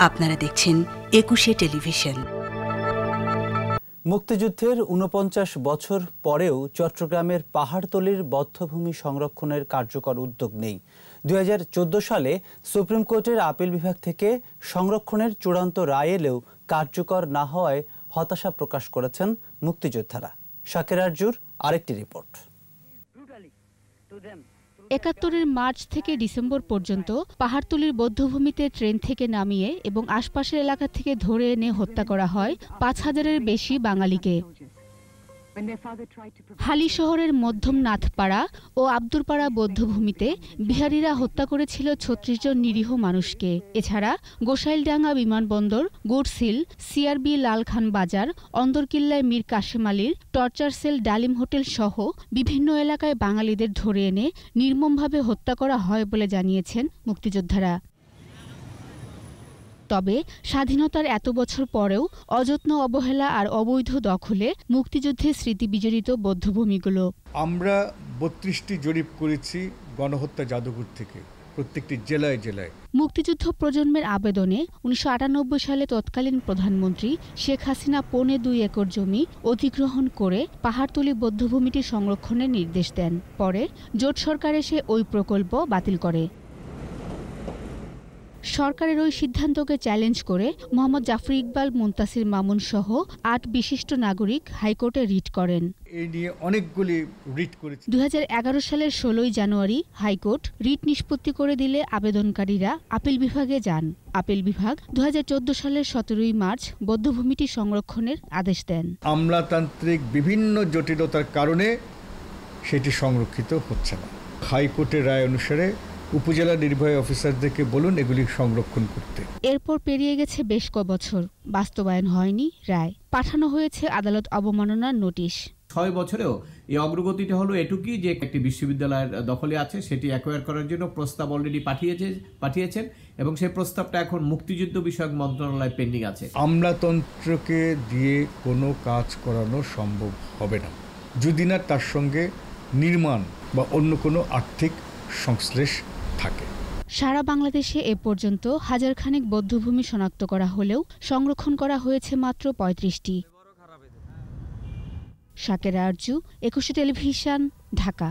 আপনারা দেখছেন একুশে টেলিভিশন। মুক্তিযুদ্ধের ৪৯ বছর পরেও চট্টগ্রামের পাহাড়তলীর বধ্যভূমি সংরক্ষণের কার্যকর উদ্যোগ নেই। ২০১৪ সালে সুপ্রিম কোর্টের আপিল বিভাগ থেকে সংরক্ষণের চূড়ান্ত রায় এলেও কার্যকর না হওয়ায় হতাশা প্রকাশ করেছেন মুক্তিযোদ্ধারা। শাকের আরজুর আরেকটি রিপোর্ট। ৭১-এর মার্চ থেকে ডিসেম্বর পর্যন্ত পাহাড়তলীর বধ্যভূমিতে ট্রেন থেকে নামিয়ে এবং আশপাশের এলাকা থেকে ধরে এনে হত্যা করা হয় ৫,০০০-এর বেশি বাঙালিকে। হালি শহরের মধ্যম নাথপাড়া ও আব্দুরপাড়া বধ্যভূমিতে বিহারিরা হত্যা করেছিল ৩৬ জন নিরীহ মানুষকে। এছাড়া গোসাইলডাঙ্গা বিমানবন্দর, গুডসিল, সিআরবি লালখান বাজার, অন্দরকিল্লায় মীর কাশেম আলীর টর্চার সেল, ডালিম হোটেল সহ বিভিন্ন এলাকায় বাঙালিদের ধরে এনে নির্মমভাবে হত্যা করা হয় বলে জানিয়েছেন মুক্তিযোদ্ধারা। তবে স্বাধীনতার এত বছর পরেও অযত্ন, অবহেলা আর অবৈধ দখলে মুক্তিযুদ্ধের স্মৃতি বিজড়িত বধ্যভূমিগুলো। আমরা ৩২টি জরিপ করেছি গণহত্যা জাদুঘর থেকে, প্রত্যেকটি জেলায় জেলায়। মুক্তিযুদ্ধ প্রজন্মের আবেদনে ১৯৯৮ সালে তৎকালীন প্রধানমন্ত্রী শেখ হাসিনা ২.৫ একর জমি অধিগ্রহণ করে পাহাড়তলী বধ্যভূমিটি সংরক্ষণের নির্দেশ দেন। পরে জোট সরকার এসে ওই প্রকল্প বাতিল করে। সরকারের ওই সিদ্ধান্তকে চ্যালেঞ্জ করে মোহাম্মদ জাফর ইকবাল, মুনতাসির মামুন সহ ৮ বিশিষ্ট নাগরিক হাইকোর্টে রিট করেন। এই নিয়ে অনেকগুলি রিট করেছে। ২০১১ সালের ১৬ জানুয়ারি হাইকোর্ট রিট নিষ্পত্তি করে দিলে আবেদনকারীরা আপিল বিভাগে যান। আপিল বিভাগ ২০১৪ সালের ১৭ মার্চ বধ্যভূমিটি সংরক্ষণের আদেশ দেন। আমলাতান্ত্রিক বিভিন্ন জটিলতার কারণে সেটি সংরক্ষিত হচ্ছে না। হাইকোর্টের রায় অনুসারে উপজেলা নির্বাহী অফিসারদেরকে বলুন এগুলি সংরক্ষণ করতে। এরপর পেরিয়ে গেছে বেশ কয়েকবছর, বাস্তবায়ন হয়নি রায়। পাঠানো হয়েছে আদালত অবমাননার নোটিশ। ৬ বছরেও এই অগ্রগতিটা হলো এটুকুই যে একটি বিশ্ববিদ্যালয়ের দখলে আছে, সেটি অ্যাকোয়ার করার জন্য প্রস্তাব অলরেডি পাঠিয়েছেন এবং সেই প্রস্তাবটা এখন মুক্তিযুদ্ধ বিষয়ক মন্ত্রণালয়ে পেন্ডিং আছে। আমলাতন্ত্রকে দিয়ে কোনো কাজ করানো সম্ভব হবে না যদি না তার সঙ্গে নির্মাণ বা অন্য কোনো আর্থিক সংশ্লেষ থাকে। সারা বাংলাদেশে এ পর্যন্ত হাজারখানেক বধ্যভূমি শনাক্ত করা হলেও সংরক্ষণ করা হয়েছে মাত্র ৩৫টি। শাকের আরজু, একুশে টেলিভিশন, ঢাকা।